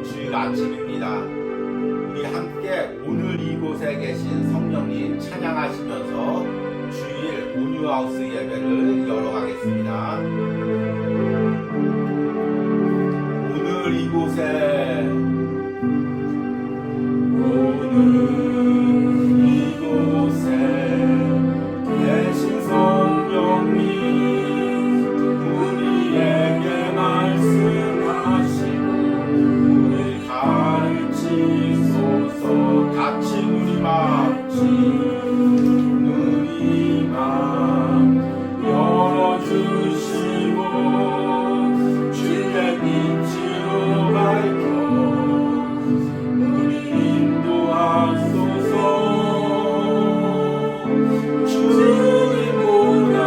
주일 아침입니다. 우리 함께 오늘 이곳에 계신 성령님 찬양하시면서 주일 온유하우스 예배를 열어가겠습니다. 오늘 이곳에 계신 성령님 우리에게 말씀하시고 우리 가르치소서. 같이 눈이 맘 열어주시고 주의 빛으로 밝혀 우리 인도하소서. 주님보다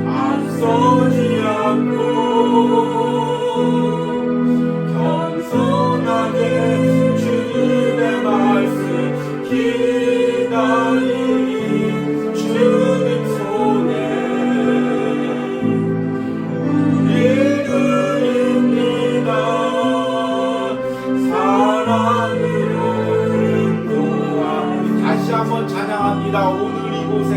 앞서지 않고 겸손하게 주님의 말씀 기다리니 주님 손에 우리 드립니다. 사랑으로 인도하니. 다시 한번 찬양합니다. 오늘 이곳에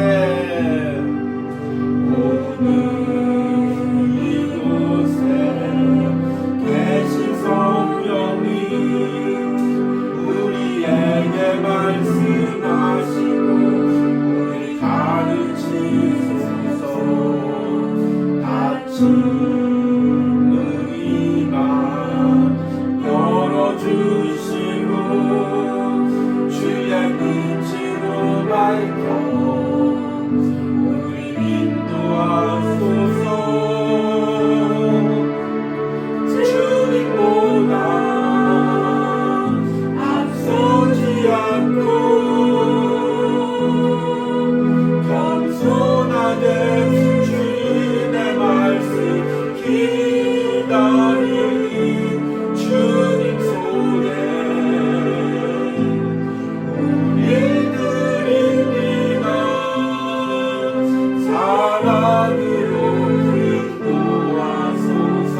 계신 성령님 우리에게 말씀하시고 우리 가르치소서. 같이 눈이 맘 열어주시고 주의 빛으로 밝혀 우리 인도하소서. 주님보다 앞서지 않고 겸손하게 주님의 말씀 기다리니 주님 손에 우리 드립니다. 사랑으로 인도하소서.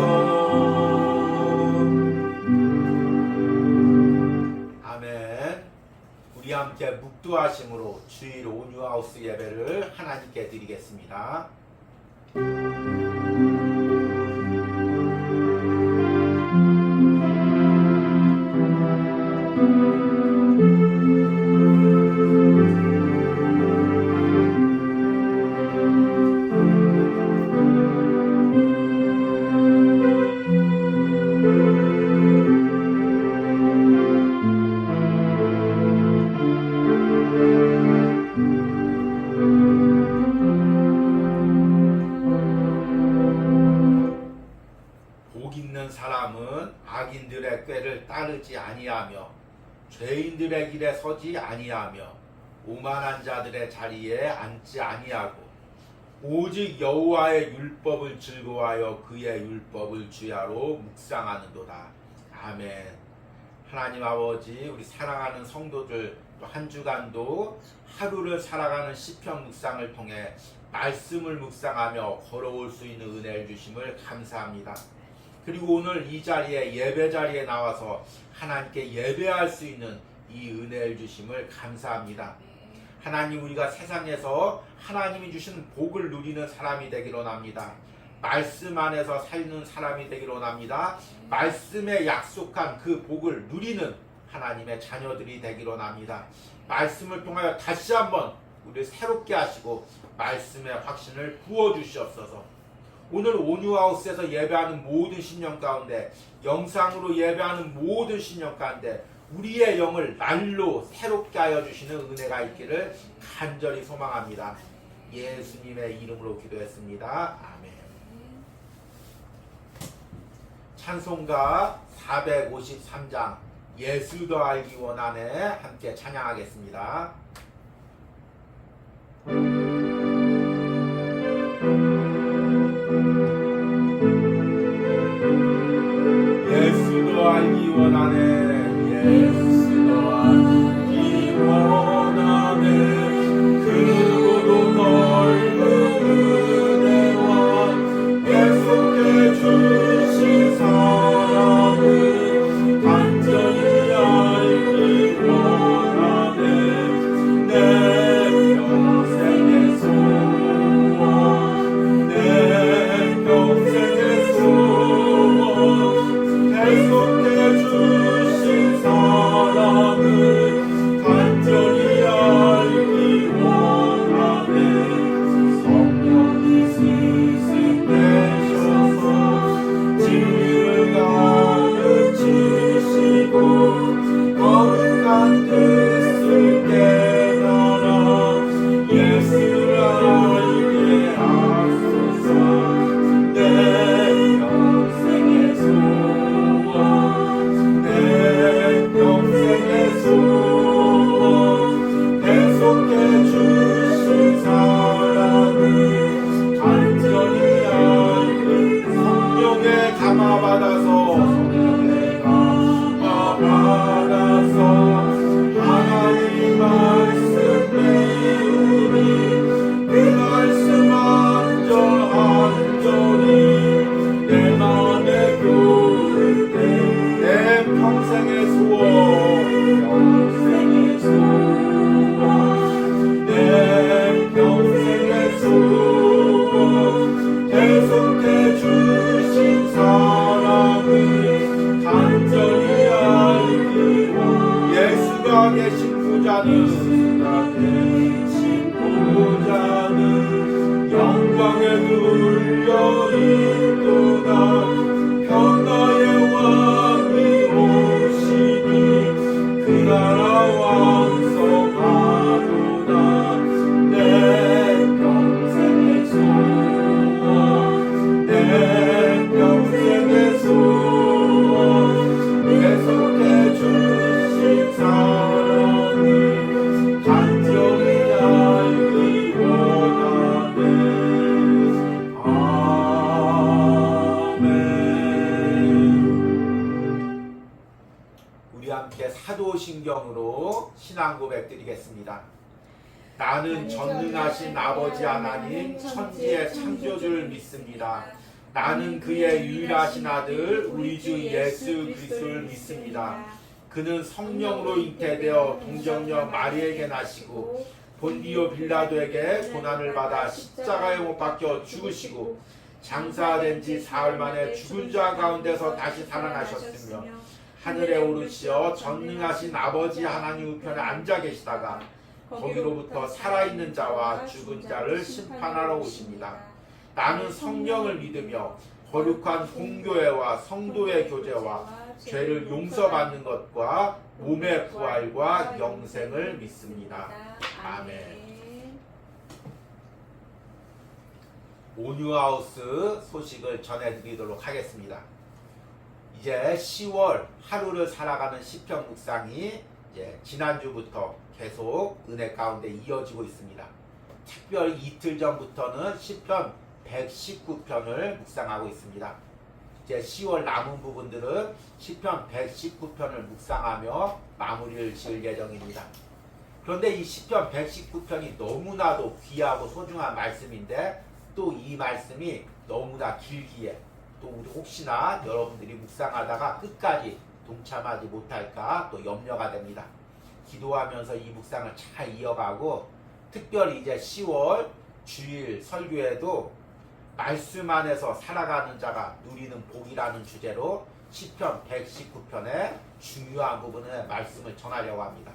아멘. 우리 함께 묵두하심으로 주일 온유하우스 예배를 하나님께 드리겠습니다. 복 있는 사람은 악인들의 꾀를 따르지 아니하며 죄인들의 길에 서지 아니하며 오만한 자들의 자리에 앉지 아니하고 오직 여호와의 율법을 즐거워하여 그의 율법을 주야로 묵상하는도다. 아멘. 하나님 아버지, 우리 사랑하는 성도들 또 한 주간도 하루를 살아가는 시편 묵상을 통해 말씀을 묵상하며 걸어올 수 있는 은혜를 주심을 감사합니다. 그리고 오늘 이 자리에 예배 자리에 나와서 하나님께 예배할 수 있는 이 은혜를 주심을 감사합니다. 하나님, 우리가 세상에서 하나님이 주신 복을 누리는 사람이 되기로 원합니다. 말씀 안에서 살는 사람이 되기로 원합니다. 말씀에 약속한 그 복을 누리는 하나님의 자녀들이 되기로 원합니다. 말씀을 통하여 다시 한번 우리를 새롭게 하시고 말씀의 확신을 부어주시옵소서. 오늘 온유하우스에서 예배하는 모든 신령 가운데, 영상으로 예배하는 모든 신령 가운데 우리의 영을 날로 새롭게 하여 주시는 은혜가 있기를 간절히 소망합니다. 예수님의 이름으로 기도했습니다. 아멘. 찬송가 453장 예수 더 알기 원하네 함께 찬양하겠습니다. 예수 더 알기 원하네. 예수 더 알기 원하네. 그보다 넓은 은혜와 계속해 주신 사랑을 열방에 눌려 있도다. 평화의 왕이 오시니 그 나라 왕성하도다. 내 평생의 소원, 내 평생의 소원, 계속해 주신 사랑이 간절히 알기 원하네. 아멘. 우리 함께 사도신경으로 신앙 고백 드리겠습니다. 나는 전능하신 아버지 하나님 천지의 창조주를 믿습니다. 나는 그의 유일하신 아들 우리 주 예수 그리스도를 믿습니다. 그는 성령으로 잉태되어 동정녀 마리에게 나시고 본디오 빌라도에게 고난을 받아 십자가에 못 박혀 죽으시고 장사된 지 사흘 만에 죽은 자 가운데서 다시 살아나셨으며 하늘에 오르시어 전능하신 아버지 하나님 우편에 앉아 계시다가 거기로부터 살아있는 자와 죽은 자를 심판하러 오십니다. 나는 성령을 믿으며 거룩한 공교회와 성도의 교제와 죄를 용서받는 것과 몸의 부활과 영생을 믿습니다. 아멘. 온유하우스 소식을 전해드리도록 하겠습니다. 이제 10월 하루를 살아가는 시편 묵상이 이제 지난주부터 계속 은혜 가운데 이어지고 있습니다. 특별히 이틀 전부터는 시편 119편을 묵상하고 있습니다. 이제 10월 남은 부분들은 시편 119편을 묵상하며 마무리를 지을 예정입니다. 그런데 이 시편 119편이 너무나도 귀하고 소중한 말씀인데 또 이 말씀이 너무나 길기에 또 우리 혹시나 여러분들이 묵상하다가 끝까지 동참하지 못할까 또 염려가 됩니다. 기도하면서 이 묵상을 잘 이어가고 특별히 이제 10월 주일 설교에도 말씀 안에서 살아가는 자가 누리는 복이라는 주제로 시편 119편의 중요한 부분의 말씀을 전하려고 합니다.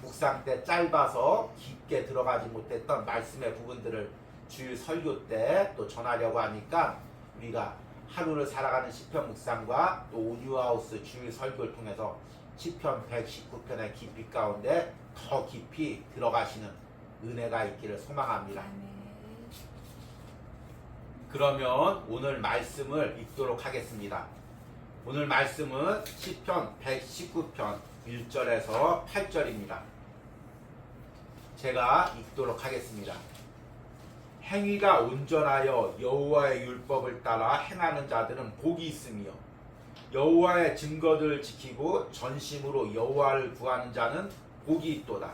묵상 때 짧아서 깊게 들어가지 못했던 말씀의 부분들을 주일 설교 때 또 전하려고 하니까 우리가 하루를 살아가는 시편 묵상과 또 온유하우스 주일 설교를 통해서 시편 119편의 깊이 가운데 더 깊이 들어가시는 은혜가 있기를 소망합니다. 그러면 오늘 말씀을 읽도록 하겠습니다. 오늘 말씀은 시편 119편 1절에서 8절입니다. 제가 읽도록 하겠습니다. 행위가 온전하여 여호와의 율법을 따라 행하는 자들은 복이 있으며 여호와의 증거들을 지키고 전심으로 여호와를 구하는 자는 복이 있도다.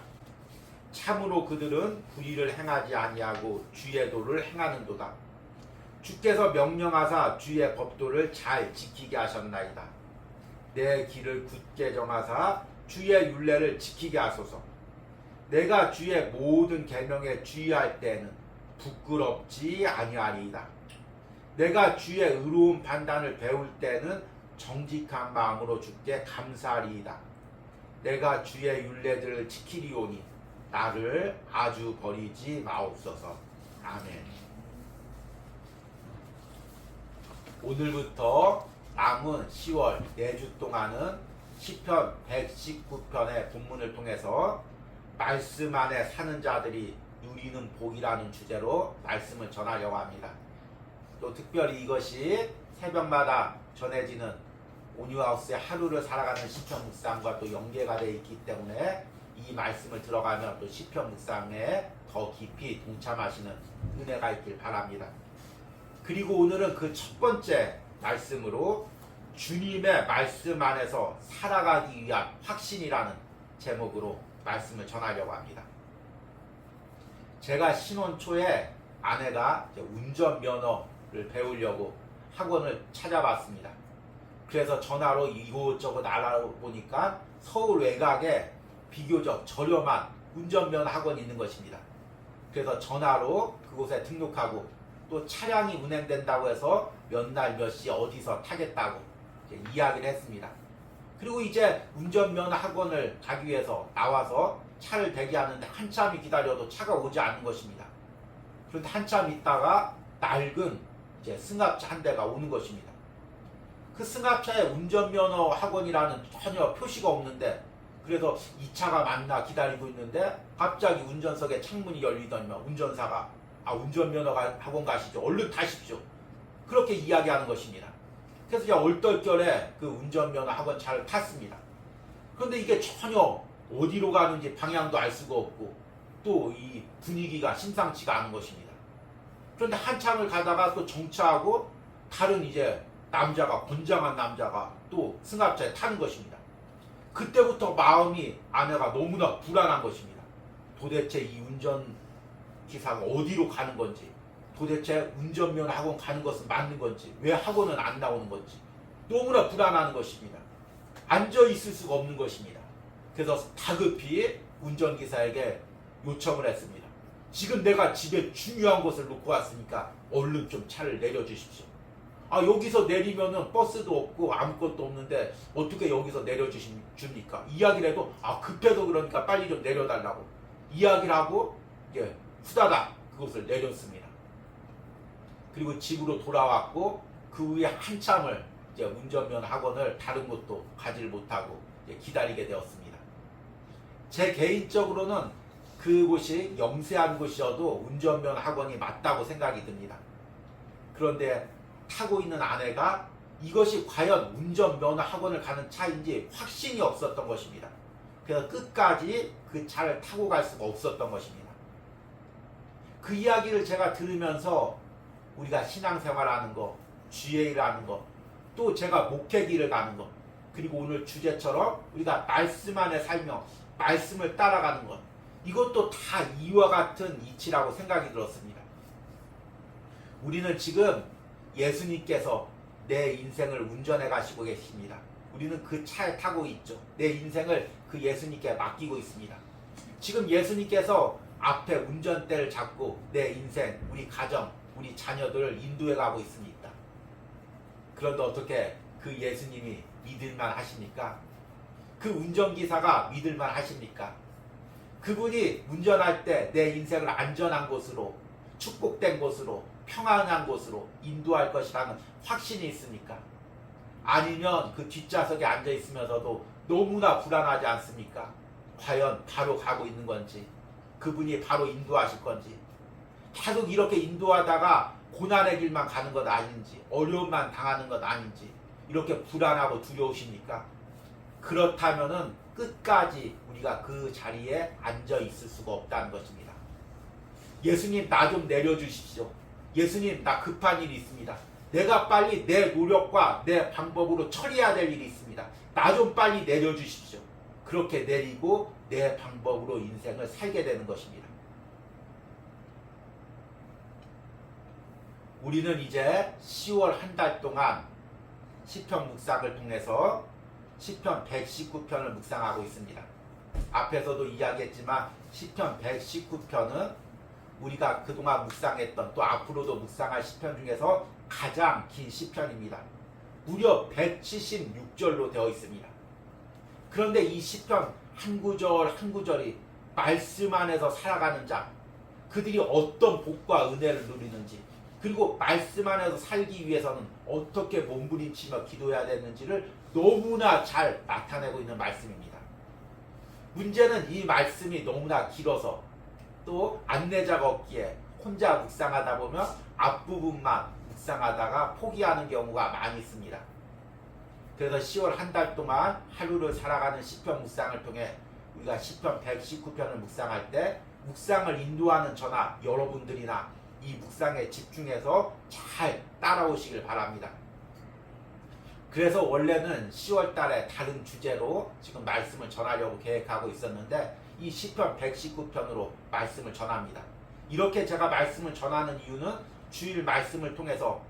참으로 그들은 불의를 행하지 아니하고 주의 도를 행하는도다. 주께서 명령하사 주의 법도를 잘 지키게 하셨나이다. 내 길을 굳게 정하사 주의 율례를 지키게 하소서. 내가 주의 모든 계명에 주의할 때에는 부끄럽지 아니하리이다. 내가 주의 의로운 판단을 배울 때는 정직한 마음으로 주께 감사하리이다. 내가 주의 율례들을 지키리오니 나를 아주 버리지 마옵소서. 아멘. 오늘부터 남은 10월 4주 동안은 시편 119편의 본문을 통해서 말씀 안에 사는 자들이 누리는 복이라는 주제로 말씀을 전하려고 합니다. 또 특별히 이것이 새벽마다 전해지는 온유하우스의 하루를 살아가는 시편 묵상과 또 연계가 되어 있기 때문에 이 말씀을 들어가면 또 시편 묵상에 더 깊이 동참하시는 은혜가 있길 바랍니다. 그리고 오늘은 그 첫 번째 말씀으로 주님의 말씀 안에서 살아가기 위한 확신이라는 제목으로 말씀을 전하려고 합니다. 제가 신혼 초에 아내가 운전면허를 배우려고 학원을 찾아봤습니다. 그래서 전화로 이곳저곳 알아보니까 서울 외곽에 비교적 저렴한 운전면허 학원이 있는 것입니다. 그래서 전화로 그곳에 등록하고 또 차량이 운행된다고 해서 몇 날 몇 시 어디서 타겠다고 이야기를 했습니다. 그리고 이제 운전면허 학원을 가기 위해서 나와서 차를 대기하는데 한참이 기다려도 차가 오지 않는 것입니다. 그런데 한참 있다가 낡은 이제 승합차 한 대가 오는 것입니다. 그 승합차에 운전면허 학원이라는 전혀 표시가 없는데, 그래서 이 차가 맞나 기다리고 있는데 갑자기 운전석에 창문이 열리더니만 운전사가 운전면허 학원 가시죠. 얼른 타십시오. 그렇게 이야기하는 것입니다. 그래서 제가 얼떨결에 그 운전면허 학원 차를 탔습니다. 그런데 이게 전혀 어디로 가는지 방향도 알 수가 없고 또 이 분위기가 심상치가 않은 것입니다. 그런데 한참을 가다가 또 정차하고 다른 이제 남자가, 건장한 남자가 또 승합차에 타는 것입니다. 그때부터 마음이 아내가 너무나 불안한 것입니다. 도대체 이 운전기사가 어디로 가는 건지, 도대체 운전면허 학원 가는 것은 맞는 건지, 왜 학원은 안 나오는 건지 너무나 불안한 것입니다. 앉아 있을 수가 없는 것입니다. 그래서 다급히 운전기사에게 요청을 했습니다. 지금 내가 집에 중요한 것을 놓고 왔으니까 얼른 좀 차를 내려주십시오. 여기서 내리면은 버스도 없고 아무것도 없는데 어떻게 여기서 내려줍니까? 이야기를 해도 급해서 그러니까 빨리 좀 내려달라고 이야기를 하고 후다닥 그것을 내렸습니다. 그리고 집으로 돌아왔고 그 후에 한참을 이제 운전면허 학원을 다른 곳도 가지를 못하고 기다리게 되었습니다. 제 개인적으로는 그곳이 영세한 곳이어도 운전면허 학원이 맞다고 생각이 듭니다. 그런데 타고 있는 아내가 이것이 과연 운전면허 학원을 가는 차인지 확신이 없었던 것입니다. 그래서 끝까지 그 차를 타고 갈 수가 없었던 것입니다. 그 이야기를 제가 들으면서 우리가 신앙생활하는 거, 주의를 하는 거, 또 제가 목회길을 가는 것, 그리고 오늘 주제처럼 우리가 말씀 안에 살며 말씀을 따라가는 것, 이것도 다 이와 같은 이치라고 생각이 들었습니다. 우리는 지금 예수님께서 내 인생을 운전해 가시고 계십니다. 우리는 그 차에 타고 있죠. 내 인생을 그 예수님께 맡기고 있습니다. 지금 예수님께서 앞에 운전대를 잡고 내 인생, 우리 가정, 우리 자녀들을 인도해 가고 있습니다. 그런데 어떻게 그 예수님이 믿을만 하십니까? 그 운전기사가 믿을만 하십니까? 그분이 운전할 때 내 인생을 안전한 곳으로, 축복된 곳으로, 평안한 곳으로 인도할 것이라는 확신이 있습니까? 아니면 그 뒷좌석에 앉아 있으면서도 너무나 불안하지 않습니까? 과연 바로 가고 있는 건지, 그분이 바로 인도하실 건지, 계속 이렇게 인도하다가 고난의 길만 가는 것 아닌지, 어려움만 당하는 것 아닌지 이렇게 불안하고 두려우십니까? 그렇다면은 끝까지 우리가 그 자리에 앉아 있을 수가 없다는 것입니다. 예수님, 나 좀 내려주십시오. 예수님, 나 급한 일이 있습니다. 내가 빨리 내 노력과 내 방법으로 처리해야 될 일이 있습니다. 나 좀 빨리 내려주십시오. 그렇게 내리고 내 방법으로 인생을 살게 되는 것입니다. 우리는 이제 10월 한 달 동안 시편 묵상을 통해서 시편 119편을 묵상하고 있습니다. 앞에서도 이야기했지만 시편 119편은 우리가 그동안 묵상했던, 또 앞으로도 묵상할 시편 중에서 가장 긴 시편입니다. 무려 176절로 되어 있습니다. 그런데 이 시편 한 구절 한 구절이 말씀 안에서 살아가는 자, 그들이 어떤 복과 은혜를 누리는지, 그리고 말씀 안에서 살기 위해서는 어떻게 몸부림치며 기도해야 되는지를 너무나 잘 나타내고 있는 말씀입니다. 문제는 이 말씀이 너무나 길어서 또 안내자가 없기에 혼자 묵상하다 보면 앞부분만 묵상하다가 포기하는 경우가 많이 있습니다. 그래서 10월 한 달 동안 하루를 살아가는 시편 묵상을 통해 우리가 시편 119편을 묵상할 때 묵상을 인도하는 저나 여러분들이나 이 묵상에 집중해서 잘 따라오시길 바랍니다. 그래서 원래는 10월 달에 다른 주제로 지금 말씀을 전하려고 계획하고 있었는데 이 시편 119편으로 말씀을 전합니다. 이렇게 제가 말씀을 전하는 이유는 주일 말씀을 통해서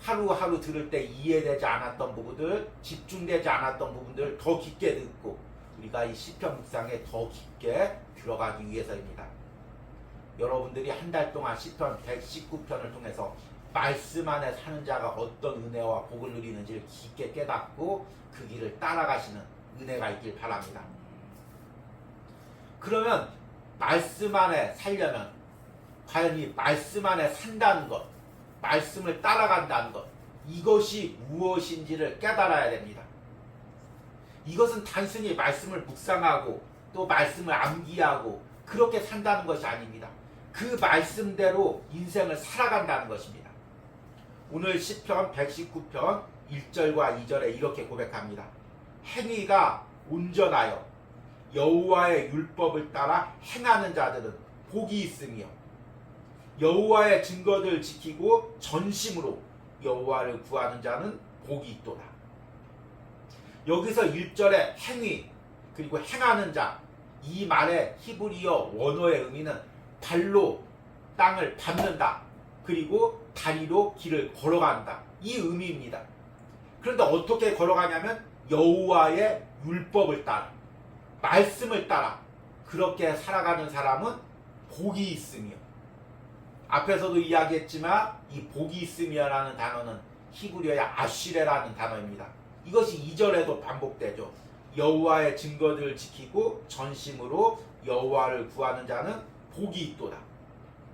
하루하루 들을 때 이해되지 않았던 부분들, 집중되지 않았던 부분들 더 깊게 듣고 우리가 이 시편 묵상에 더 깊게 들어가기 위해서입니다. 여러분들이 한 달 동안 시편 119편을 통해서 말씀 안에 사는 자가 어떤 은혜와 복을 누리는지를 깊게 깨닫고 그 길을 따라가시는 은혜가 있길 바랍니다. 그러면 말씀 안에 살려면 과연 이 말씀 안에 산다는 것, 말씀을 따라간다는 것, 이것이 무엇인지를 깨달아야 됩니다. 이것은 단순히 말씀을 묵상하고 또 말씀을 암기하고 그렇게 산다는 것이 아닙니다. 그 말씀대로 인생을 살아간다는 것입니다. 오늘 시편 119편 1절과 2절에 이렇게 고백합니다. 행위가 온전하여 여호와의 율법을 따라 행하는 자들은 복이 있으며 여호와의 증거들을 지키고 전심으로 여호와를 구하는 자는 복이 있도다. 여기서 1절의 행위 그리고 행하는 자, 이 말의 히브리어 원어의 의미는 발로 땅을 밟는다, 그리고 다리로 길을 걸어간다, 이 의미입니다. 그런데 어떻게 걸어가냐면 여호와의 율법을 따라, 말씀을 따라 그렇게 살아가는 사람은 복이 있으며, 앞에서도 이야기했지만 이 복이 있으며라는 단어는 히브리어의 아쉬레라는 단어입니다. 이것이 2절에도 반복되죠. 여호와의 증거들을 지키고 전심으로 여호와를 구하는 자는 복이 있도다.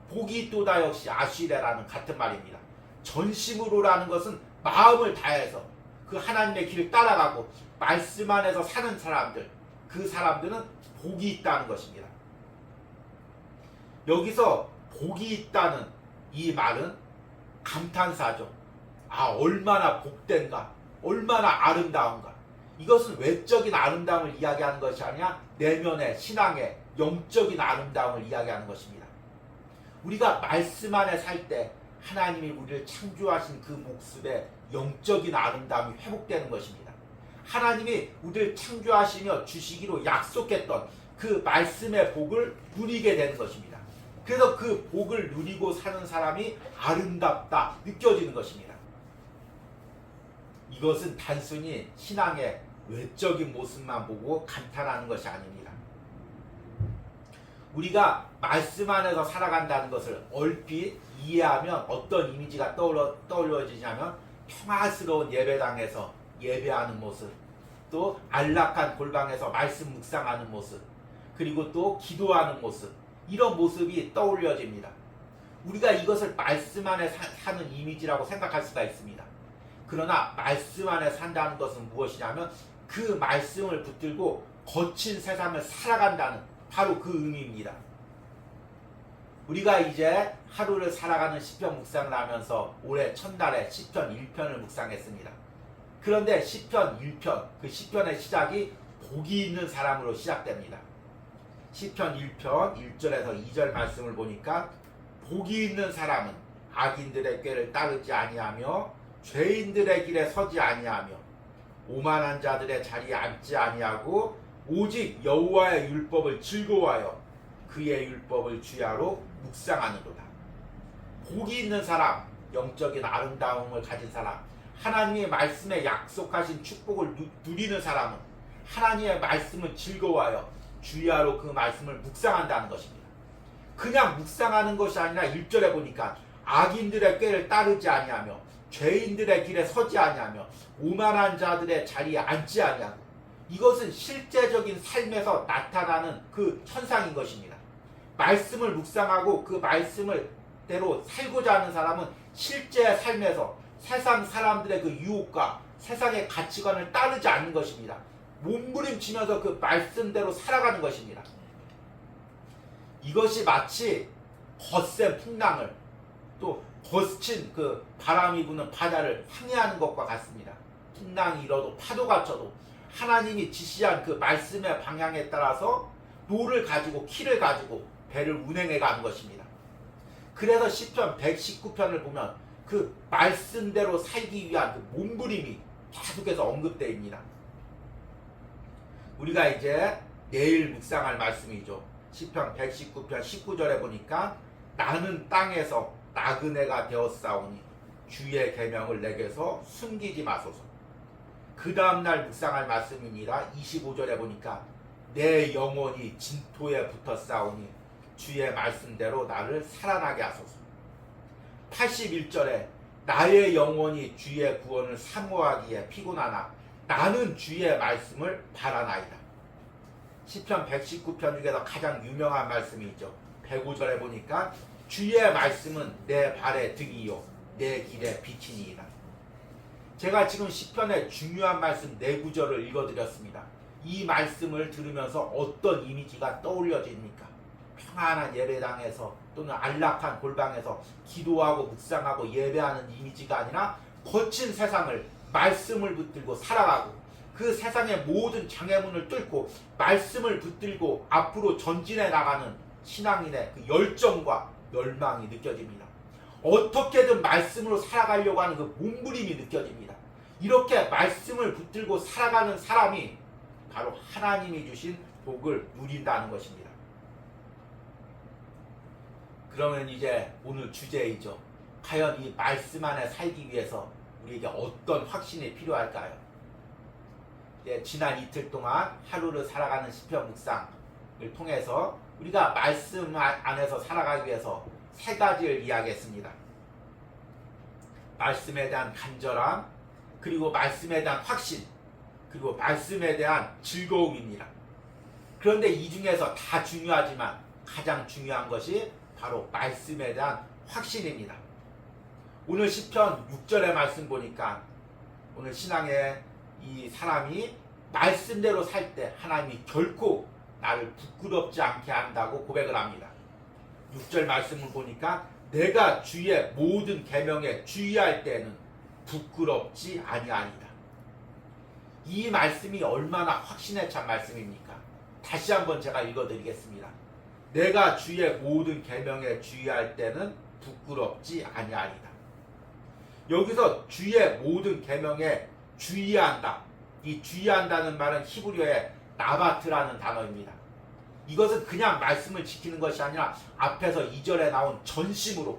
복이 있도다 역시 아쉬레라는 같은 말입니다. 전심으로라는 것은 마음을 다해서 그 하나님의 길을 따라가고 말씀 안에서 사는 사람들, 그 사람들은 복이 있다는 것입니다. 여기서 복이 있다는 이 말은 감탄사죠. 아, 얼마나 복된가, 얼마나 아름다운가. 이것은 외적인 아름다움을 이야기하는 것이 아니라 내면의 신앙의 영적인 아름다움을 이야기하는 것입니다. 우리가 말씀 안에 살 때 하나님이 우리를 창조하신 그 모습의 영적인 아름다움이 회복되는 것입니다. 하나님이 우리를 창조하시며 주시기로 약속했던 그 말씀의 복을 누리게 되는 것입니다. 그래서 그 복을 누리고 사는 사람이 아름답다 느껴지는 것입니다. 이것은 단순히 신앙의 외적인 모습만 보고 감탄하는 것이 아닙니다. 우리가 말씀 안에서 살아간다는 것을 얼핏 이해하면 어떤 이미지가 떠올려지냐면 평화스러운 예배당에서 예배하는 모습, 또 안락한 골방에서 말씀 묵상하는 모습, 그리고 또 기도하는 모습, 이런 모습이 떠올려집니다. 우리가 이것을 말씀 안에 사는 이미지라고 생각할 수가 있습니다. 그러나 말씀 안에 산다는 것은 무엇이냐면 그 말씀을 붙들고 거친 세상을 살아간다는 바로 그 의미입니다. 우리가 이제 하루를 살아가는 시편 묵상을 하면서 올해 첫날에 시편 1편을 묵상했습니다. 그런데 시편 1편, 그 시편의 시작이 복이 있는 사람으로 시작됩니다. 시편 1편 1절에서 2절 말씀을 보니까 복이 있는 사람은 악인들의 꾀를 따르지 아니하며 죄인들의 길에 서지 아니하며 오만한 자들의 자리에 앉지 아니하고 오직 여호와의 율법을 즐거워하여 그의 율법을 주야로 묵상하는도다. 복이 있는 사람, 영적인 아름다움을 가진 사람, 하나님의 말씀에 약속하신 축복을 누리는 사람은 하나님의 말씀을 즐거워하여 주야로 그 말씀을 묵상한다는 것입니다. 그냥 묵상하는 것이 아니라 1절에 보니까 악인들의 꾀를 따르지 아니하며 죄인들의 길에 서지 아니하며 오만한 자들의 자리에 앉지 아니하고, 이것은 실제적인 삶에서 나타나는 그 현상인 것입니다. 말씀을 묵상하고 그 말씀을 대로 살고자 하는 사람은 실제 삶에서 세상 사람들의 그 유혹과 세상의 가치관을 따르지 않는 것입니다. 몸부림치면서 그 말씀대로 살아가는 것입니다. 이것이 마치 거센 풍랑을, 또 거친 그 바람이 부는 바다를 항해하는 것과 같습니다. 풍랑이 일어도 파도가 쳐도 하나님이 지시한 그 말씀의 방향에 따라서 노를 가지고 키를 가지고 배를 운행해 가는 것입니다. 그래서 시편 119편을 보면 그 말씀대로 살기 위한 그 몸부림이 계속해서 언급되어 있습니다. 우리가 이제 내일 묵상할 말씀이죠. 시편 119편 19절에 보니까 나는 땅에서 나그네가 되었사오니 주의 계명을 내게서 숨기지 마소서. 그 다음날 묵상할 말씀이니라 25절에 보니까 내 영혼이 진토에 붙었사오니 주의 말씀대로 나를 살아나게 하소서. 81절에 나의 영혼이 주의 구원을 사모하기에 피곤하나 나는 주의 말씀을 바라나이다. 시편 119편 중에서 가장 유명한 말씀이 있죠. 105절에 보니까 주의 말씀은 내 발의 등이요 내 길의 빛이니이다. 제가 지금 시편의 중요한 말씀 4구절을 읽어드렸습니다. 이 말씀을 들으면서 어떤 이미지가 떠올려집니까? 평안한 예배당에서 또는 안락한 골방에서 기도하고 묵상하고 예배하는 이미지가 아니라 거친 세상을 말씀을 붙들고 살아가고 그 세상의 모든 장애문을 뚫고 말씀을 붙들고 앞으로 전진해 나가는 신앙인의 그 열정과 열망이 느껴집니다. 어떻게든 말씀으로 살아가려고 하는 그 몸부림이 느껴집니다. 이렇게 말씀을 붙들고 살아가는 사람이 바로 하나님이 주신 복을 누린다는 것입니다. 그러면 이제 오늘 주제이죠. 과연 이 말씀 안에 살기 위해서 우리에게 어떤 확신이 필요할까요? 지난 이틀 동안 하루를 살아가는 시편 묵상을 통해서 우리가 말씀 안에서 살아가기 위해서 3가지를 이야기했습니다. 말씀에 대한 간절함, 그리고 말씀에 대한 확신, 그리고 말씀에 대한 즐거움입니다. 그런데 이 중에서 다 중요하지만 가장 중요한 것이 바로 말씀에 대한 확신입니다. 오늘 시편 6절의 말씀 보니까 오늘 신앙의 이 사람이 말씀대로 살 때 하나님이 결코 나를 부끄럽지 않게 한다고 고백을 합니다. 6절 말씀을 보니까 내가 주의 모든 계명에 주의할 때는 부끄럽지 아니하니라. 이 말씀이 얼마나 확신에 찬 말씀입니까? 다시 한번 제가 읽어드리겠습니다. 내가 주의 모든 계명에 주의할 때는 부끄럽지 아니하리라. 여기서 주의 모든 계명에 주의한다. 이 주의한다는 말은 히브리어의 나바트라는 단어입니다. 이것은 그냥 말씀을 지키는 것이 아니라 앞에서 2절에 나온 전심으로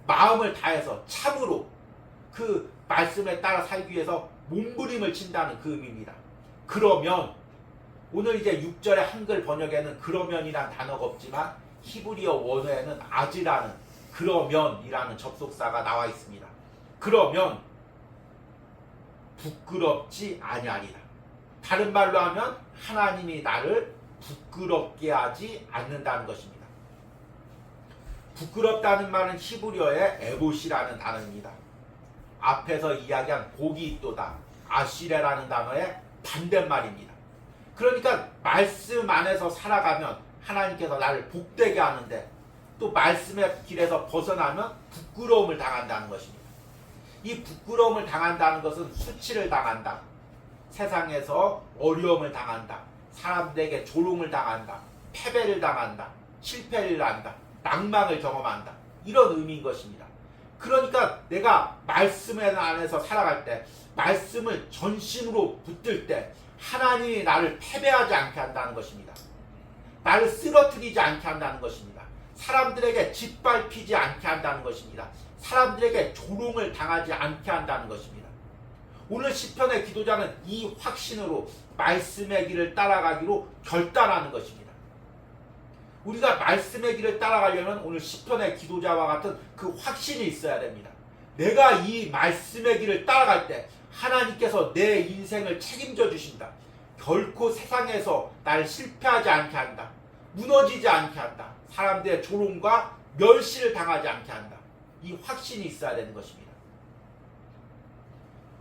마음을 다해서 참으로 그 말씀에 따라 살기 위해서 몸부림을 친다는 그 의미입니다. 그러면 오늘 이제 6절의 한글 번역에는 그러면이란 단어가 없지만 히브리어 원어에는 아지라는 그러면이라는 접속사가 나와 있습니다. 그러면 부끄럽지 아니하리라. 다른 말로 하면 하나님이 나를 부끄럽게 하지 않는다는 것입니다. 부끄럽다는 말은 히브리어의 에봇이라는 단어입니다. 앞에서 이야기한 복이 있도다 아시레라는 단어의 반대말입니다. 그러니까 말씀 안에서 살아가면 하나님께서 나를 복되게 하는데 또 말씀의 길에서 벗어나면 부끄러움을 당한다는 것입니다. 이 부끄러움을 당한다는 것은 수치를 당한다, 세상에서 어려움을 당한다, 사람들에게 조롱을 당한다, 패배를 당한다, 실패를 한다, 낭망을 경험한다, 이런 의미인 것입니다. 그러니까 내가 말씀 안에서 살아갈 때, 말씀을 전심으로 붙들 때 하나님이 나를 패배하지 않게 한다는 것입니다. 나를 쓰러뜨리지 않게 한다는 것입니다. 사람들에게 짓밟히지 않게 한다는 것입니다. 사람들에게 조롱을 당하지 않게 한다는 것입니다. 오늘 시편의 기도자는 이 확신으로 말씀의 길을 따라가기로 결단하는 것입니다. 우리가 말씀의 길을 따라가려면 오늘 시편의 기도자와 같은 그 확신이 있어야 됩니다. 내가 이 말씀의 길을 따라갈 때 하나님께서 내 인생을 책임져 주신다. 결코 세상에서 나를 실패하지 않게 한다. 무너지지 않게 한다. 사람들의 조롱과 멸시를 당하지 않게 한다. 이 확신이 있어야 되는 것입니다.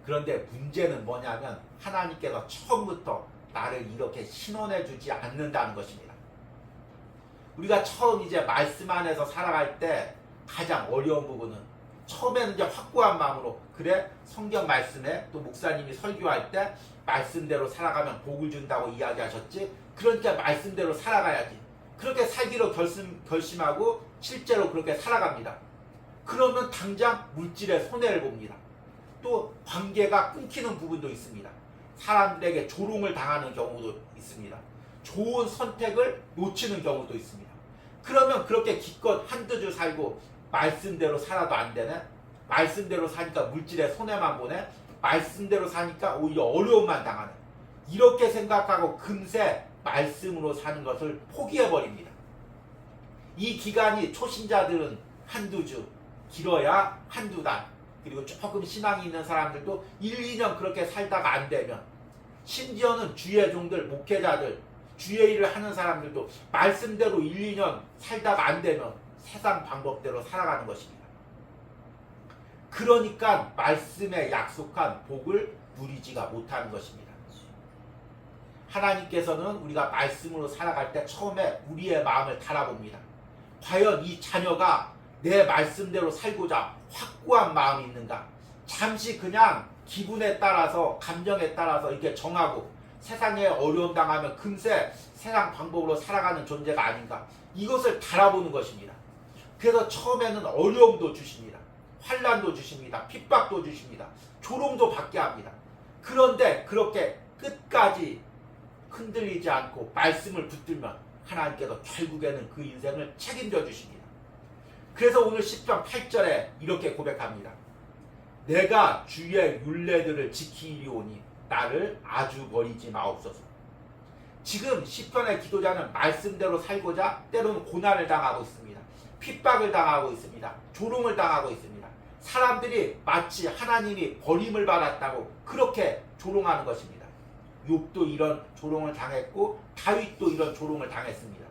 그런데 문제는 뭐냐면 하나님께서 처음부터 나를 이렇게 신원해 주지 않는다는 것입니다. 우리가 처음 이제 말씀 안에서 살아갈 때 가장 어려운 부분은 처음에는 이제 확고한 마음으로 그래 성경 말씀에 또 목사님이 설교할 때 말씀대로 살아가면 복을 준다고 이야기하셨지, 그러니까 말씀대로 살아가야지, 그렇게 살기로 결심하고 실제로 그렇게 살아갑니다. 그러면 당장 물질의 손해를 봅니다. 또 관계가 끊기는 부분도 있습니다. 사람들에게 조롱을 당하는 경우도 있습니다. 좋은 선택을 놓치는 경우도 있습니다. 그러면 그렇게 기껏 한두 주 살고 말씀대로 살아도 안 되네? 말씀대로 사니까 물질의 손해만 보네? 말씀대로 사니까 오히려 어려움만 당하네? 이렇게 생각하고 금세 말씀으로 사는 것을 포기해버립니다. 이 기간이 초신자들은 한두 주, 길어야 한두 달, 그리고 조금 신앙이 있는 사람들도 1, 2년 그렇게 살다가 안 되면, 심지어는 주의 종들, 목회자들, 주의 일을 하는 사람들도 말씀대로 1, 2년 살다가 안 되면 세상 방법대로 살아가는 것입니다. 그러니까 말씀에 약속한 복을 누리지가 못하는 것입니다. 하나님께서는 우리가 말씀으로 살아갈 때 처음에 우리의 마음을 달아봅니다. 과연 이 자녀가 내 말씀대로 살고자 확고한 마음이 있는가? 잠시 그냥 기분에 따라서 감정에 따라서 이렇게 정하고 세상에 어려움 당하면 금세 세상 방법으로 살아가는 존재가 아닌가? 이것을 달아보는 것입니다. 그래서 처음에는 어려움도 주십니다. 환난도 주십니다. 핍박도 주십니다. 조롱도 받게 합니다. 그런데 그렇게 끝까지 흔들리지 않고 말씀을 붙들면 하나님께서 결국에는 그 인생을 책임져 주십니다. 그래서 오늘 시편 8절에 이렇게 고백합니다. 내가 주의 율례들을 지키리오니 나를 아주 버리지 마옵소서. 지금 시편의 기도자는 말씀대로 살고자 때로는 고난을 당하고 있습니다. 핍박을 당하고 있습니다. 조롱을 당하고 있습니다. 사람들이 마치 하나님이 버림을 받았다고 그렇게 조롱하는 것입니다. 욥도 이런 조롱을 당했고 다윗도 이런 조롱을 당했습니다.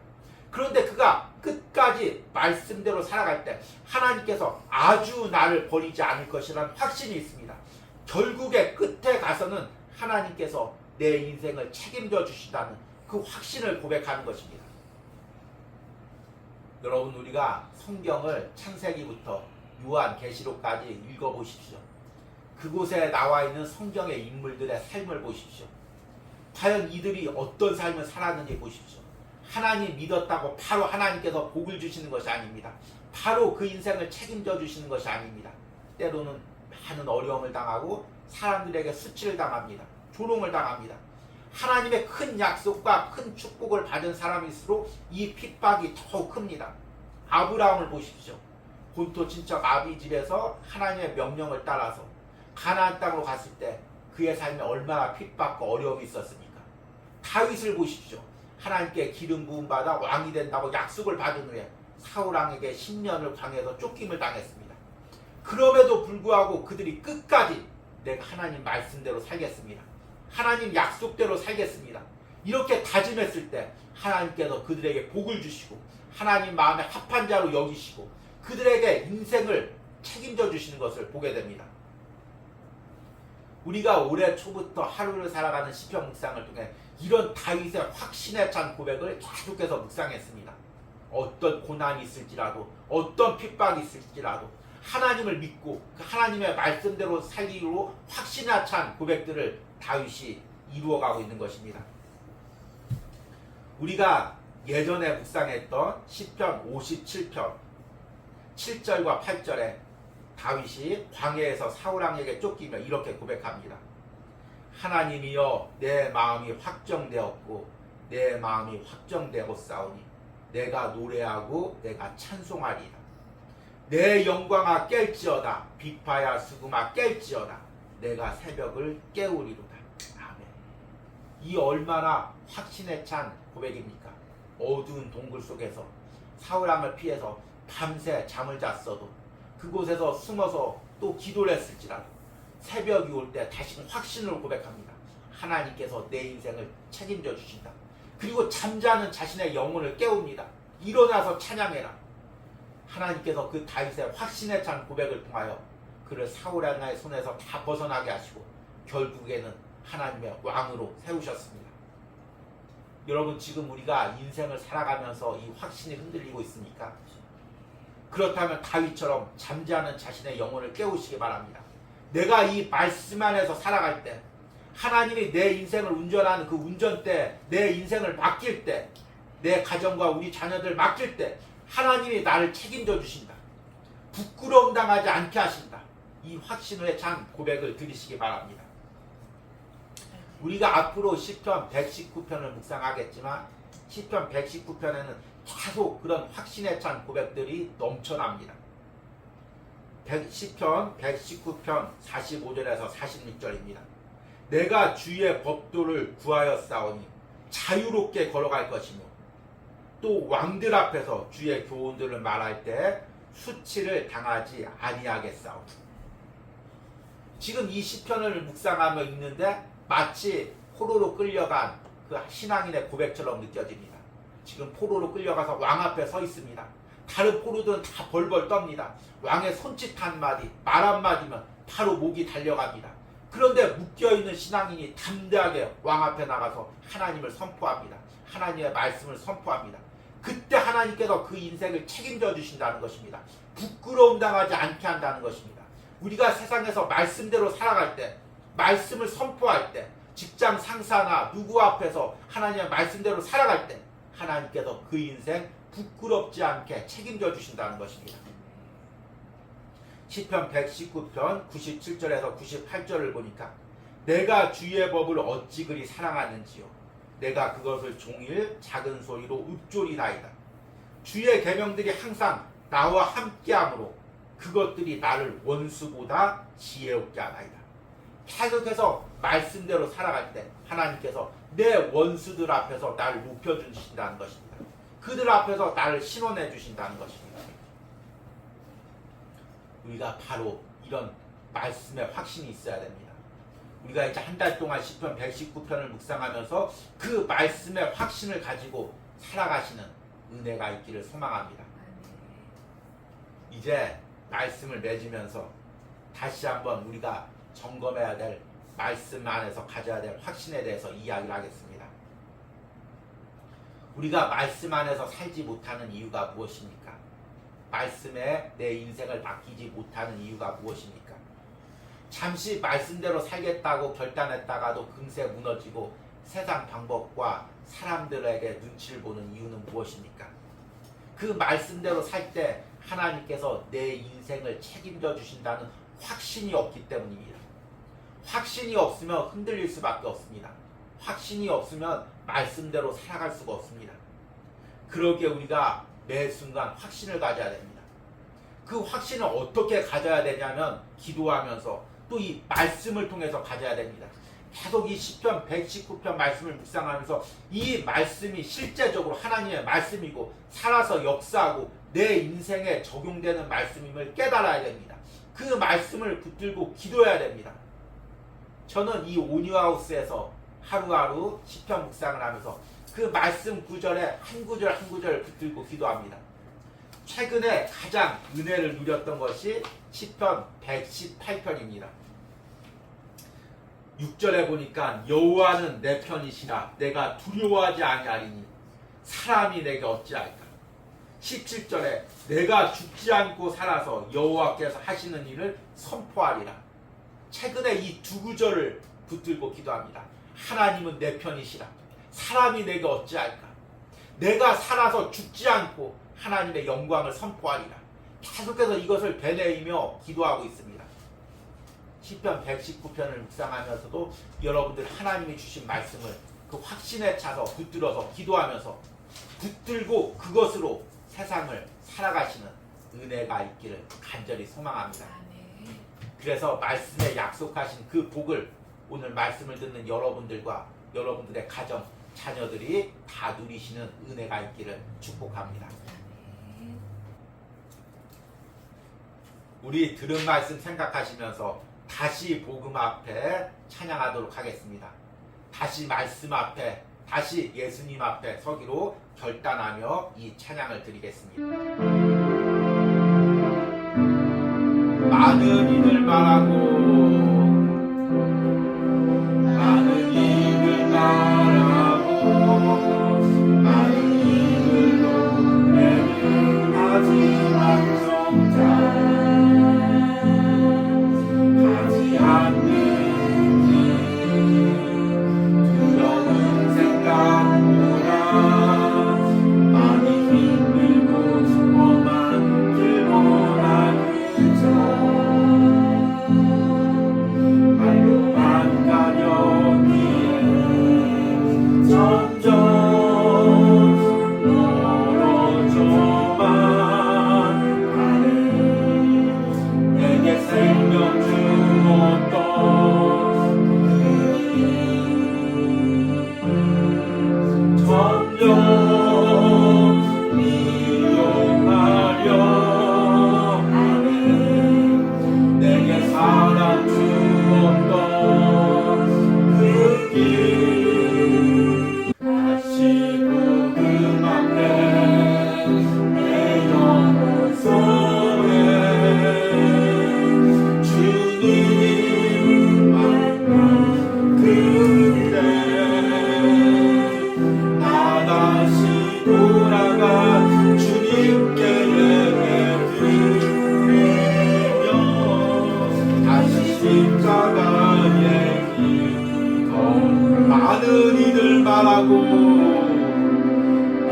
그런데 그가 끝까지 말씀대로 살아갈 때 하나님께서 아주 나를 버리지 않을 것이라는 확신이 있습니다. 결국에 끝에 가서는 하나님께서 내 인생을 책임져 주시다는 그 확신을 고백하는 것입니다. 여러분, 우리가 성경을 창세기부터 요한계시록까지 읽어보십시오. 그곳에 나와 있는 성경의 인물들의 삶을 보십시오. 과연 이들이 어떤 삶을 살았는지 보십시오. 하나님 믿었다고 바로 하나님께서 복을 주시는 것이 아닙니다. 바로 그 인생을 책임져 주시는 것이 아닙니다. 때로는 많은 어려움을 당하고 사람들에게 수치를 당합니다. 조롱을 당합니다. 하나님의 큰 약속과 큰 축복을 받은 사람일수록 이 핍박이 더욱 큽니다. 아브라함을 보십시오. 본토 친척 아비 집에서 하나님의 명령을 따라서 가나안 땅으로 갔을 때 그의 삶에 얼마나 핍박과 어려움이 있었습니까? 다윗을 보십시오. 하나님께 기름 부음 받아 왕이 된다고 약속을 받은 후에 사울 왕에게 10년을 광야에서 쫓김을 당했습니다. 그럼에도 불구하고 그들이 끝까지 내가 하나님 말씀대로 살겠습니다. 하나님 약속대로 살겠습니다. 이렇게 다짐했을 때 하나님께서 그들에게 복을 주시고 하나님 마음에 합한 자로 여기시고 그들에게 인생을 책임져 주시는 것을 보게 됩니다. 우리가 올해 초부터 하루를 살아가는 시편 묵상을 통해 이런 다윗의 확신에 찬 고백을 계속해서 묵상했습니다. 어떤 고난이 있을지라도 어떤 핍박이 있을지라도 하나님을 믿고 그 하나님의 말씀대로 살기로 확신에 찬 고백들을 다윗이 이루어가고 있는 것입니다. 우리가 예전에 묵상했던 시편 57편 7절과 8절에 다윗이 광야에서 사울왕에게 쫓기며 이렇게 고백합니다. 하나님이여 내 마음이 확정되었고 내 마음이 확정되고 싸우니 내가 노래하고 내가 찬송하리라. 내 영광아 깰지어다 비파야 수금아 깰지어다 내가 새벽을 깨우리로다. 아멘. 이 얼마나 확신에 찬 고백입니까? 어두운 동굴 속에서 사울왕을 피해서 밤새 잠을 잤어도 그곳에서 숨어서 또 기도를 했을지라도 새벽이 올 때 다시금 확신으로 고백합니다. 하나님께서 내 인생을 책임져 주신다. 그리고 잠자는 자신의 영혼을 깨웁니다. 일어나서 찬양해라. 하나님께서 그 다윗의 확신에 찬 고백을 통하여 그를 사울왕의 손에서 다 벗어나게 하시고 결국에는 하나님의 왕으로 세우셨습니다. 여러분, 지금 우리가 인생을 살아가면서 이 확신이 흔들리고 있습니까? 그렇다면 다윗처럼 잠자는 자신의 영혼을 깨우시기 바랍니다. 내가 이 말씀 안에서 살아갈 때 하나님이 내 인생을 운전하는 그 운전대, 내 인생을 맡길 때, 내 가정과 우리 자녀들 맡길 때 하나님이 나를 책임져 주신다. 부끄러움 당하지 않게 하신다. 이 확신에 찬 고백을 드리시기 바랍니다. 우리가 앞으로 시편 119편을 묵상하겠지만 시편 119편에는 계속 그런 확신에 찬 고백들이 넘쳐납니다. 시편 119편 45절에서 46절입니다. 내가 주의 법도를 구하여 싸우니 자유롭게 걸어갈 것이며 또 왕들 앞에서 주의 교훈들을 말할 때 수치를 당하지 아니하겠사오니. 지금 이 시편을 묵상하며 있는데 마치 포로로 끌려간 그 신앙인의 고백처럼 느껴집니다. 지금 포로로 끌려가서 왕 앞에 서 있습니다. 다른 포로들은 다 벌벌 떱니다. 왕의 손짓 한마디, 말 한마디면 바로 목이 달려갑니다. 그런데 묶여있는 신앙인이 담대하게 왕 앞에 나가서 하나님을 선포합니다. 하나님의 말씀을 선포합니다. 그때 하나님께서 그 인생을 책임져 주신다는 것입니다. 부끄러움 당하지 않게 한다는 것입니다. 우리가 세상에서 말씀대로 살아갈 때, 말씀을 선포할 때, 직장 상사나 누구 앞에서 하나님의 말씀대로 살아갈 때 하나님께서 그 인생 부끄럽지 않게 책임져 주신다는 것입니다. 시편 119편 97절에서 98절을 보니까 내가 주의 법을 어찌 그리 사랑하는지요. 내가 그것을 종일 작은 소리로 읊조리나이다. 주의 계명들이 항상 나와 함께하므로 그것들이 나를 원수보다 지혜롭게 하나이다. 계속해서 말씀대로 살아갈 때 하나님께서 내 원수들 앞에서 나를 높여주신다는 것입니다. 그들 앞에서 나를 신원해 주신다는 것입니다. 우리가 바로 이런 말씀에 확신이 있어야 됩니다. 우리가 이제 한 달 동안 시편 119편을 묵상하면서 그 말씀의 확신을 가지고 살아가시는 은혜가 있기를 소망합니다. 이제 말씀을 맺으면서 다시 한번 우리가 점검해야 될 말씀 안에서 가져야 될 확신에 대해서 이야기를 하겠습니다. 우리가 말씀 안에서 살지 못하는 이유가 무엇입니까? 말씀에 내 인생을 맡기지 못하는 이유가 무엇입니까? 잠시 말씀대로 살겠다고 결단했다가도 금세 무너지고 세상 방법과 사람들에게 눈치를 보는 이유는 무엇입니까? 그 말씀대로 살 때 하나님께서 내 인생을 책임져 주신다는 확신이 없기 때문입니다. 확신이 없으면 흔들릴 수밖에 없습니다. 확신이 없으면 말씀대로 살아갈 수가 없습니다. 그러기에 우리가 매 순간 확신을 가져야 됩니다. 그 확신을 어떻게 가져야 되냐면 기도하면서 또 이 말씀을 통해서 가져야 됩니다. 계속 이 시편 119편 말씀을 묵상하면서 이 말씀이 실제적으로 하나님의 말씀이고 살아서 역사하고 내 인생에 적용되는 말씀임을 깨달아야 됩니다. 그 말씀을 붙들고 기도해야 됩니다. 저는 이 온유하우스에서 하루하루 시편 묵상을 하면서 그 말씀 구절에 한 구절 한 구절 붙들고 기도합니다. 최근에 가장 은혜를 누렸던 것이 시편 118편입니다. 6절에 보니까 여호와는 내 편이시라 내가 두려워하지 아니하리니 사람이 내게 어찌할까. 17절에 내가 죽지 않고 살아서 여호와께서 하시는 일을 선포하리라. 최근에 이 두 구절을 붙들고 기도합니다. 하나님은 내 편이시라 사람이 내게 어찌할까. 내가 살아서 죽지 않고 하나님의 영광을 선포하리라. 계속해서 이것을 되뇌이며 기도하고 있습니다. 시편 119편을 묵상하면서도 여러분들 하나님이 주신 말씀을 그 확신에 차서 붙들어서 기도하면서 붙들고 그것으로 세상을 살아가시는 은혜가 있기를 간절히 소망합니다. 그래서 말씀에 약속하신 그 복을 오늘 말씀을 듣는 여러분들과 여러분들의 가정, 자녀들이 다 누리시는 은혜가 있기를 축복합니다. 우리 들은 말씀 생각하시면서 다시 복음 앞에 찬양하도록 하겠습니다. 다시 말씀 앞에, 다시 예수님 앞에 서기로 결단하며 이 찬양을 드리겠습니다. 많은 이들 말하고 많은 이들 말하고 많은 이들로 내는 하지만 정작 하지 않는 두려운 생각보다 많이 힘들고 험한 길보다 그저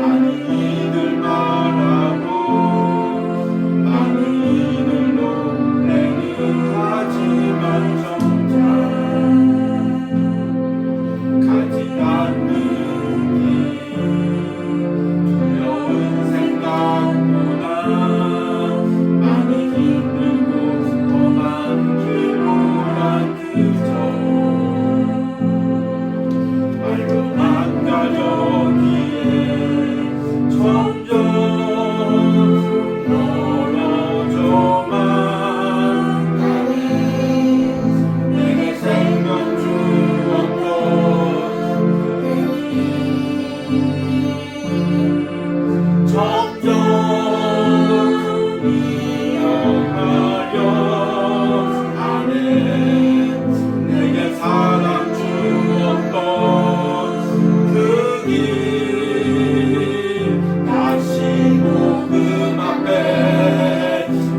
많은 이들 말하고 많은 이들 노래는 하지만 정작 가지 않는 길 두려운 생각보다 많이 힘들고 험한 길로란 그저 말로만 가려기에 점점 멀어져만 가는 내게 생명 주었던 점점 이어가려 하네 내게 사랑 주었던 그 길 다시 복음 앞에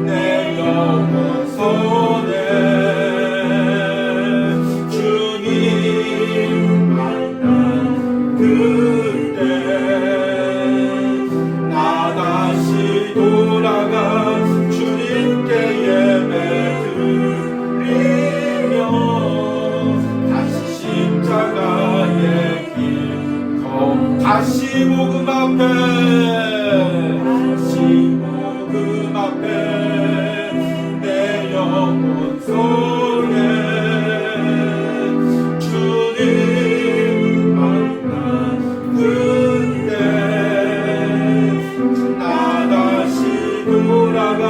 내 영혼 손에 주님 만난 그때 나 다시 돌아가 주님께 예배 드리며 다시 십자가의 길 다시 복음 앞에 다시 복음 앞에 내 영혼 손에 주님 만난 그때 나 다시 돌아가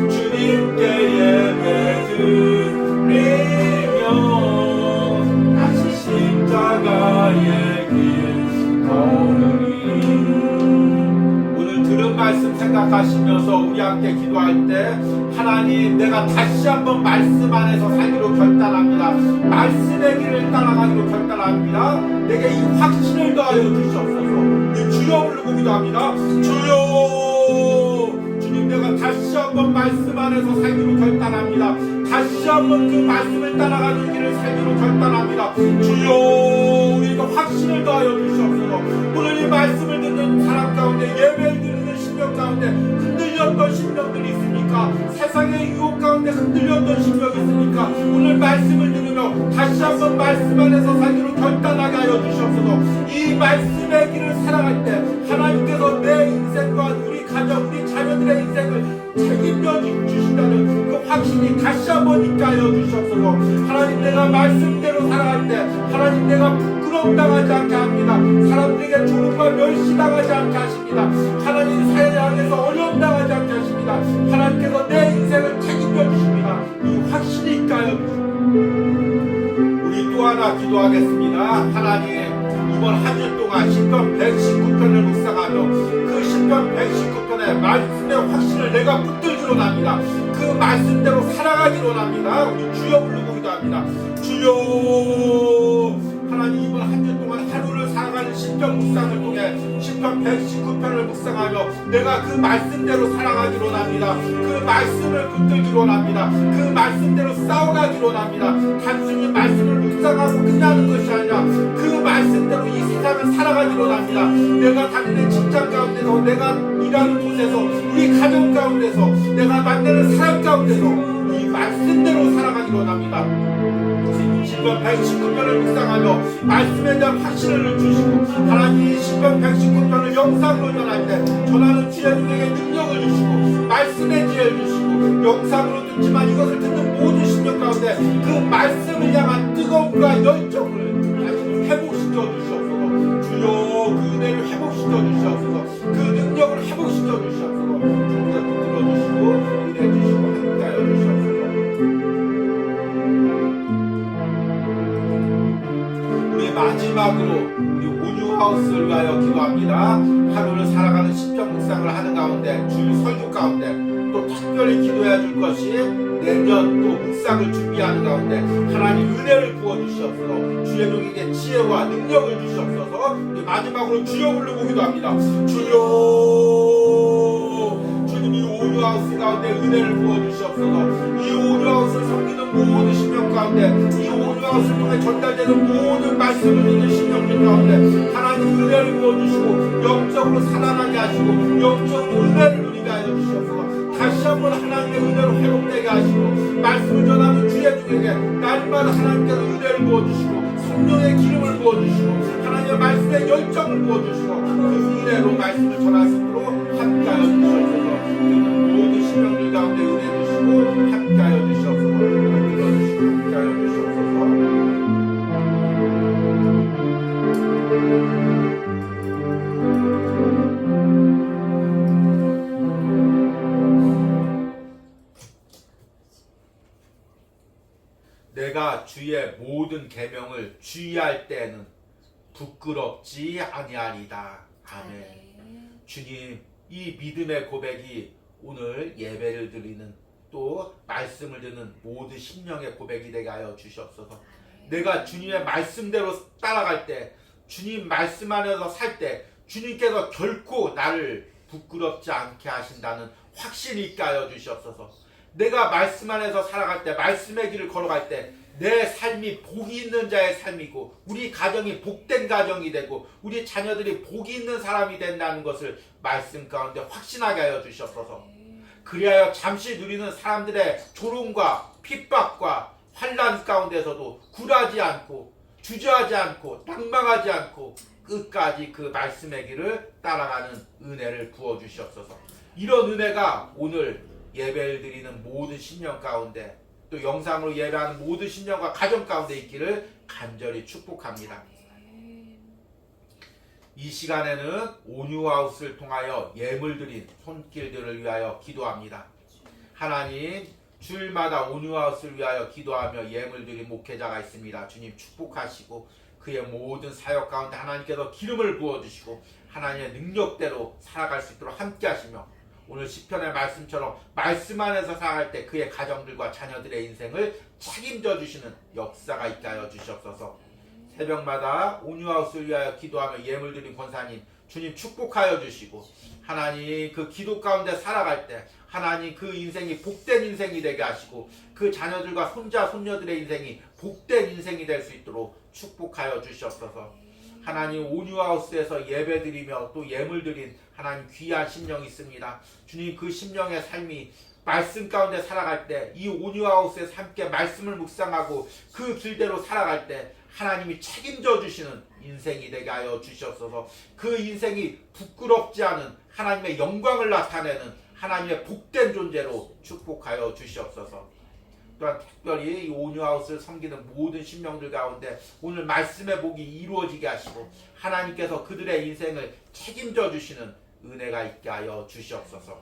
주님께 예배 드리며 다시 십자가의 길 걸으리. 오늘 들은 말씀 생각하시면서 우리 함께 기도할 때 하나님 내가 다시 한번 말씀 안에서 살기로 결단합니다. 말씀의 길을 따라가기로 결단합니다. 내게 이 확신을 더하여 주시옵소서. 주여 부르고 기도합니다. 주여 주님 내가 다시 한번 말씀 안에서 살기로 결단합니다. 다시 한번 그 말씀을 따라가는 길을 살기로 결단합니다. 주여 우리가 확신을 더하여 주시옵소서. 오늘 이 말씀을 듣는 사람 가운데 예배를 드리는 심령 가운데 흔들렸던 심령들이 있습니까? 세상의 유혹 가운데 흔들렸던 심령이 있습니까? 오늘 말씀을 들으며 다시 한번 말씀 안에서 살기로 결단하게 하여 주시옵소서. 이 말씀의 길을 살아갈 때 하나님께서 내 인생과 우리 가정 우리 자녀들의 인생을 책임져 주신다는 그 확신이 다시 한번 있게 하여 주시옵소서. 하나님 내가 말씀대로 살아갈 때 하나님 내가 부끄러움당하지 않게 합니다. 사람들에게 조롱과 멸시당하지 않게 하십니다. 하나님 사회장에서 어려움당하지 않게 하십니다. 하나님께서 내 인생을 책임져 주십니다. 이 확신이 있게 하여 주십니다. 우리 또 하나 기도하겠습니다. 하나님 이번 한 주 동안 시편 119편을 묵상하며 그 시편 119편의 말씀의 확신을 내가 붙들기로 합니다. 그 말씀대로 살아가기로 합니다. 우리 주여 부르고 기도합니다. 주여 하나님 이번 한 주 동안 하루를 살아가는 시편 묵상을 통해 시편 119편을 묵상하며 내가 그 말씀대로 살아가기로 합니다. 그 말씀을 붙들기로 합니다. 그 말씀대로 싸워가기로 합니다. 단순히 말씀을 묵상하고 끝나는 것이 아니라 그 말씀대로 이 세상을 살아가기로 합니다. 내가 다니는 직장 가운데서 내가 일하는 곳에서 우리 가정 가운데서 내가 만나는 사람 가운데서 이 말씀대로 살아가기로 합니다. 시편 119편을 묵상하며 말씀에 대한 확신을 주시고 하나님 시편 119편을 영상으로 전할 때 전하는 지혜들에게 능력을 주시고 말씀의 지혜를 주시고 영상으로 듣지만 이것을 듣는 모든 심령 가운데 그 말씀을 향한 뜨거움과 열정을 다시 회복시켜 주시옵소서. 주여 그 은혜를 회복시켜 주시옵소서. 그 능력을 회복시켜 주시옵소서. 주님께 붙들어 주시고 은혜 주시고 함께하여 주시옵소서. 마지막으로 우리 온유하우스를 위하여 기도합니다. 하루를 살아가는 시편 묵상을 하는 가운데 주일 설교 가운데 또 특별히 기도해야 줄 것이 내년 또 묵상을 준비하는 가운데 하나님 은혜를 부어주시옵소서. 주의 종에게 지혜와 능력을 주시옵소서. 우리 마지막으로 주여 부르고 기도합니다. 주여 주님 이 온유하우스 가운데 은혜를 부어주시옵소서. 이 온유하우스를 섬기는 모든 심령 가운데 가운데 이 온유하우스를 통해 전달되는 모든 말씀을 듣는 신령들 가운데 하나님 은혜를 부어주시고 영적으로 살아나게 하시고 영적으로 은혜를 누리게 하여 주시옵소서. 다시 한번 하나님의 은혜로 회복되게 하시고 말씀을 전하는 주의 중에게 날마다 하나님께서 은혜를 부어주시고 성령의 기름을 부어주시고 하나님의 말씀의 열정을 부어주시고 그 은혜로 말씀을 전할 수 있도록 함께하여 주시옵소서. 모든 신령들 가운데 은혜 주시고 함께하여 주시옵소서. 들어주시고 함께하여 주시옵소서. 내가 주의 모든 계명을 주의할 때에는 부끄럽지 아니하리다. 아멘. 주님, 이 믿음의 고백이 오늘 예배를 드리는 또 말씀을 듣는 모든 심령의 고백이 되게 하여 주시옵소서. 내가 주님의 말씀대로 따라갈 때, 주님 말씀 안에서 살 때 주님께서 결코 나를 부끄럽지 않게 하신다는 확신이 있게 하여 주시옵소서. 내가 말씀 안에서 살아갈 때, 말씀의 길을 걸어갈 때 내 삶이 복이 있는 자의 삶이고 우리 가정이 복된 가정이 되고 우리 자녀들이 복이 있는 사람이 된다는 것을 말씀 가운데 확신하게 하여 주시옵소서. 그리하여 잠시 누리는 사람들의 조롱과 핍박과 환난 가운데서도 굴하지 않고 주저하지 않고 낭망하지 않고 끝까지 그 말씀의 길을 따라가는 은혜를 부어주시옵소서. 이런 은혜가 오늘 예배를 드리는 모든 신령 가운데 또 영상으로 예배하는 모든 신령과 가정 가운데 있기를 간절히 축복합니다. 이 시간에는 온유하우스를 통하여 예물 드린 손길들을 위하여 기도합니다. 하나님, 주일마다 온유하우스를 위하여 기도하며 예물 드린 목회자가 있습니다. 주님 축복하시고 그의 모든 사역 가운데 하나님께서 기름을 부어주시고 하나님의 능력대로 살아갈 수 있도록 함께 하시며 오늘 시편의 말씀처럼 말씀 안에서 살아갈 때 그의 가정들과 자녀들의 인생을 책임져 주시는 역사가 있게 하여 주시옵소서. 새벽마다 온유하우스를 위하여 기도하며 예물 드린 권사님 주님 축복하여 주시고 하나님 그 기도 가운데 살아갈 때 하나님 그 인생이 복된 인생이 되게 하시고 그 자녀들과 손자 손녀들의 인생이 복된 인생이 될 수 있도록 축복하여 주시옵소서. 하나님 온유하우스에서 예배드리며 또 예물 드린 하나님 귀한 심령이 있습니다. 주님 그 심령의 삶이 말씀 가운데 살아갈 때 이 온유하우스에서 함께 말씀을 묵상하고 그 길대로 살아갈 때 하나님이 책임져 주시는 인생이 되게 하여 주시옵소서. 그 인생이 부끄럽지 않은 하나님의 영광을 나타내는 하나님의 복된 존재로 축복하여 주시옵소서. 또한 특별히 이 온유하우스를 섬기는 모든 신명들 가운데 오늘 말씀의 복이 이루어지게 하시고 하나님께서 그들의 인생을 책임져 주시는 은혜가 있게 하여 주시옵소서.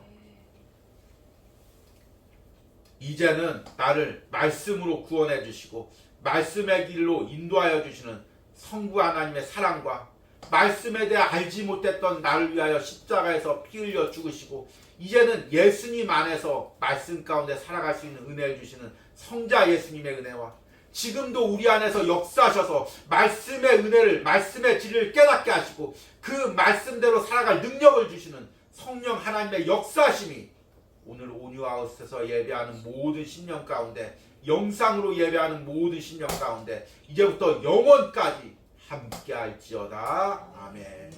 이제는 나를 말씀으로 구원해 주시고 말씀의 길로 인도하여 주시는 성부 하나님의 사랑과 말씀에 대해 알지 못했던 나를 위하여 십자가에서 피 흘려 죽으시고 이제는 예수님 안에서 말씀 가운데 살아갈 수 있는 은혜를 주시는 성자 예수님의 은혜와 지금도 우리 안에서 역사하셔서 말씀의 은혜를 말씀의 진리를 깨닫게 하시고 그 말씀대로 살아갈 능력을 주시는 성령 하나님의 역사하심이 오늘 온유하우스에서 예배하는 모든 신령 가운데 영상으로 예배하는 모든 신령 가운데 이제부터 영원까지 함께 할지어다. 아멘.